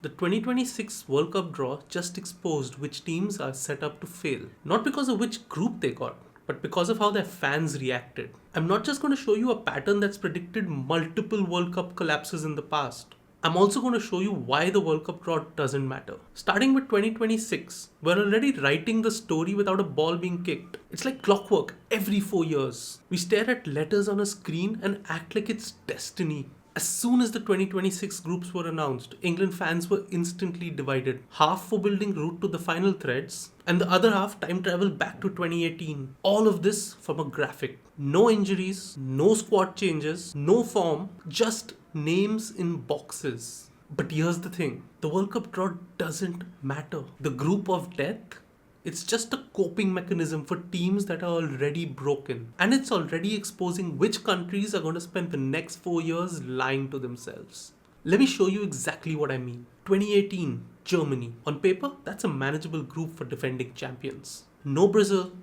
The 2026 World Cup draw just exposed which teams are set up to fail. Not because of which group they got, but because of how their fans reacted. I'm not just going to show you a pattern that's predicted multiple World Cup collapses in the past. I'm also going to show you why the World Cup draw doesn't matter. Starting with 2026, we're already writing the story without a ball being kicked. It's like clockwork every 4 years. We stare at letters on a screen and act like it's destiny. As soon as the 2026 groups were announced, England fans were instantly divided. Half for building route to the final threads, and the other half time travel back to 2018. All of this from a graphic. No injuries, no squad changes, no form, just names in boxes. But here's the thing, the World Cup draw doesn't matter. The group of death, it's just a coping mechanism for teams that are already broken. And it's already exposing which countries are going to spend the next 4 years lying to themselves. Let me show you exactly what I mean. 2018, Germany. On paper, that's a manageable group for defending champions. No Brazil,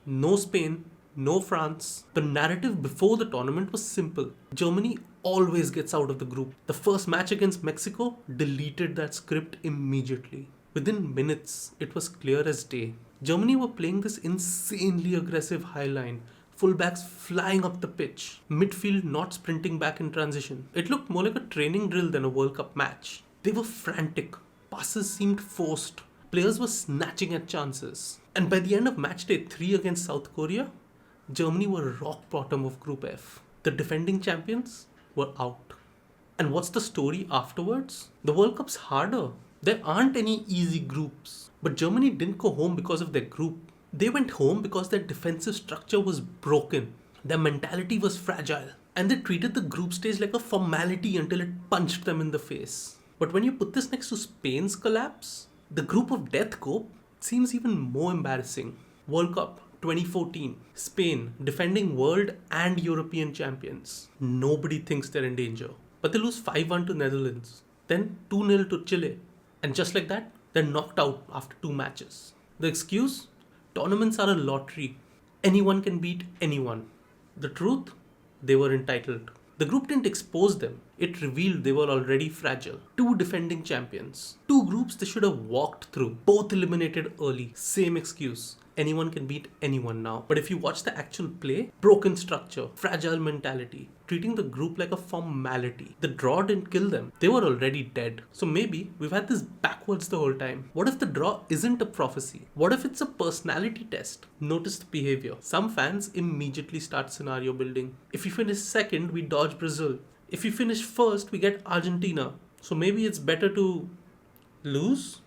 no Spain, no France. The narrative before the tournament was simple. Germany always gets out of the group. The first match against Mexico deleted that script immediately. Within minutes, it was clear as day. Germany were playing this insanely aggressive high line, fullbacks flying up the pitch, midfield not sprinting back in transition. It looked more like a training drill than a World Cup match. They were frantic, passes seemed forced, players were snatching at chances. And by the end of match day 3 against South Korea, Germany were rock bottom of Group F. The defending champions were out. And what's the story afterwards? The World Cup's harder. There aren't any easy groups. But Germany didn't go home because of their group. They went home because their defensive structure was broken. Their mentality was fragile. And they treated the group stage like a formality until it punched them in the face. But when you put this next to Spain's collapse, the group of death cope seems even more embarrassing. World Cup 2014. Spain, defending world and European champions. Nobody thinks they're in danger. But they lose 5-1 to Netherlands. Then 2-0 to Chile. And just like that, they're knocked out after 2 matches. The excuse? Tournaments are a lottery. Anyone can beat anyone. The truth? They were entitled. The group didn't expose them. It revealed they were already fragile. 2 defending champions. 2 groups they should have walked through. Both eliminated early. Same excuse. Anyone can beat anyone now. But if you watch the actual play, broken structure, fragile mentality, treating the group like a formality. The draw didn't kill them. They were already dead. So maybe we've had this backwards the whole time. What if the draw isn't a prophecy? What if it's a personality test? Notice the behavior. Some fans immediately start scenario building. If we finish second, we dodge Brazil. If we finish first, we get Argentina. So maybe it's better to lose?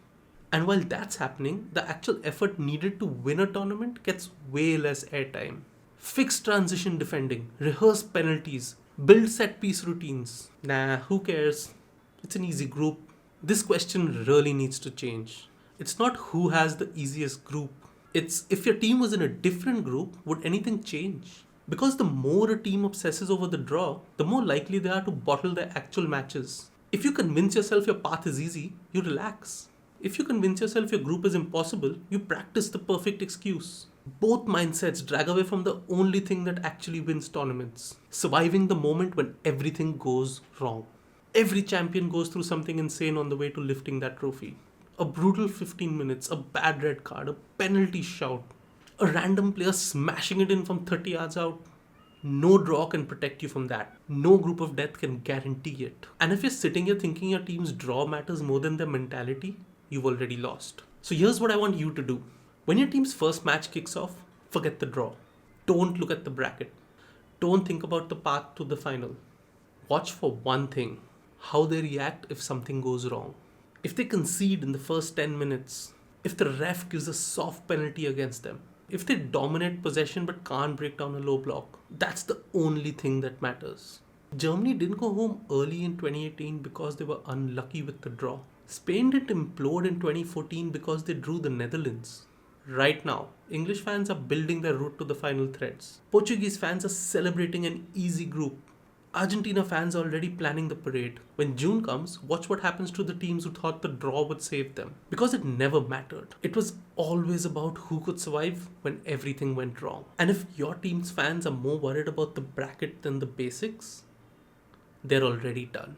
And while that's happening, the actual effort needed to win a tournament gets way less airtime. Fix transition defending, rehearse penalties, build set piece routines. Nah, who cares? It's an easy group. This question really needs to change. It's not who has the easiest group. It's if your team was in a different group, would anything change? Because the more a team obsesses over the draw, the more likely they are to bottle their actual matches. If you convince yourself your path is easy, you relax. If you convince yourself your group is impossible, you practice the perfect excuse. Both mindsets drag away from the only thing that actually wins tournaments. Surviving the moment when everything goes wrong. Every champion goes through something insane on the way to lifting that trophy. A brutal 15 minutes, a bad red card, a penalty shout, a random player smashing it in from 30 yards out. No draw can protect you from that. No group of death can guarantee it. And if you're sitting here thinking your team's draw matters more than their mentality, you've already lost. So here's what I want you to do. When your team's first match kicks off, forget the draw. Don't look at the bracket. Don't think about the path to the final. Watch for one thing, how they react if something goes wrong. If they concede in the first 10 minutes, if the ref gives a soft penalty against them, if they dominate possession but can't break down a low block, that's the only thing that matters. Germany didn't go home early in 2018 because they were unlucky with the draw. Spain didn't implode in 2014 because they drew the Netherlands. Right now, English fans are building their route to the final threads. Portuguese fans are celebrating an easy group. Argentina fans are already planning the parade. When June comes, watch what happens to the teams who thought the draw would save them. Because it never mattered. It was always about who could survive when everything went wrong. And if your team's fans are more worried about the bracket than the basics, they're already done.